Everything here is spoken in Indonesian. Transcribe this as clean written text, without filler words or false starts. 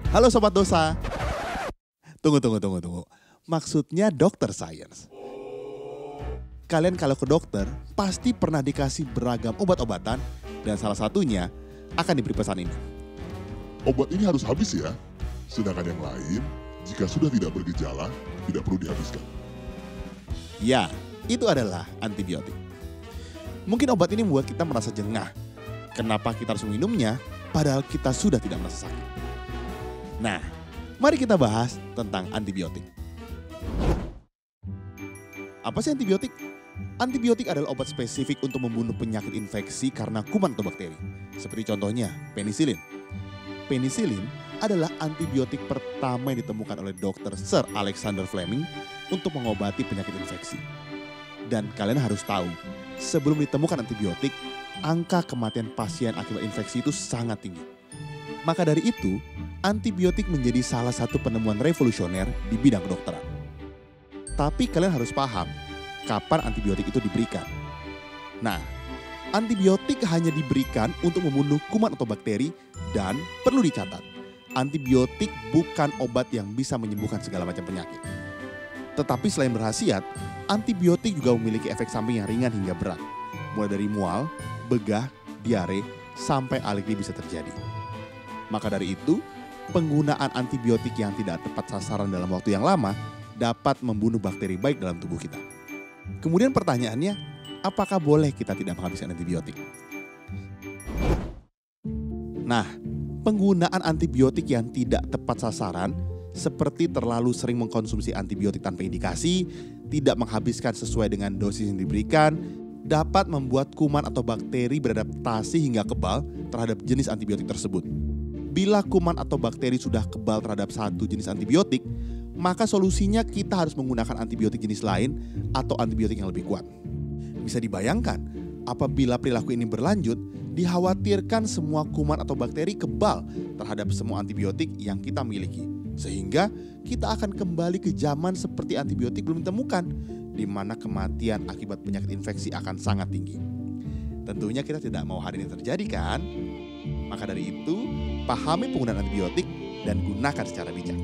Halo Sobat Dosa. Tunggu. Maksudnya dokter sains. Kalian kalau ke dokter pasti pernah dikasih beragam obat-obatan dan salah satunya akan diberi pesan ini. Obat ini harus habis ya. Sedangkan yang lain, jika sudah tidak bergejala, tidak perlu dihabiskan. Ya, itu adalah antibiotik. Mungkin obat ini membuat kita merasa jengah. Kenapa kita harus meminumnya padahal kita sudah tidak merasa sakit? Nah, mari kita bahas tentang antibiotik. Apa sih antibiotik? Antibiotik adalah obat spesifik untuk membunuh penyakit infeksi karena kuman atau bakteri. Seperti contohnya penisilin. Penisilin adalah antibiotik pertama yang ditemukan oleh Dr. Sir Alexander Fleming untuk mengobati penyakit infeksi. Dan kalian harus tahu, sebelum ditemukan antibiotik, angka kematian pasien akibat infeksi itu sangat tinggi. Maka dari itu, antibiotik menjadi salah satu penemuan revolusioner di bidang kedokteran. Tapi kalian harus paham, kapan antibiotik itu diberikan. Nah, antibiotik hanya diberikan untuk membunuh kuman atau bakteri dan perlu dicatat, antibiotik bukan obat yang bisa menyembuhkan segala macam penyakit. Tetapi selain berkhasiat, antibiotik juga memiliki efek samping yang ringan hingga berat. Mulai dari mual, begah, diare, sampai alergi bisa terjadi. Maka dari itu, penggunaan antibiotik yang tidak tepat sasaran dalam waktu yang lama dapat membunuh bakteri baik dalam tubuh kita. Kemudian pertanyaannya, apakah boleh kita tidak menghabiskan antibiotik? Nah, penggunaan antibiotik yang tidak tepat sasaran seperti terlalu sering mengkonsumsi antibiotik tanpa indikasi, tidak menghabiskan sesuai dengan dosis yang diberikan, dapat membuat kuman atau bakteri beradaptasi hingga kebal terhadap jenis antibiotik tersebut. Bila kuman atau bakteri sudah kebal terhadap satu jenis antibiotik, maka solusinya kita harus menggunakan antibiotik jenis lain atau antibiotik yang lebih kuat. Bisa dibayangkan, apabila perilaku ini berlanjut, dikhawatirkan semua kuman atau bakteri kebal terhadap semua antibiotik yang kita miliki. Sehingga kita akan kembali ke zaman seperti antibiotik belum ditemukan, di mana kematian akibat penyakit infeksi akan sangat tinggi. Tentunya kita tidak mau hari ini terjadi kan? Maka dari itu, pahami penggunaan antibiotik dan gunakan secara bijak.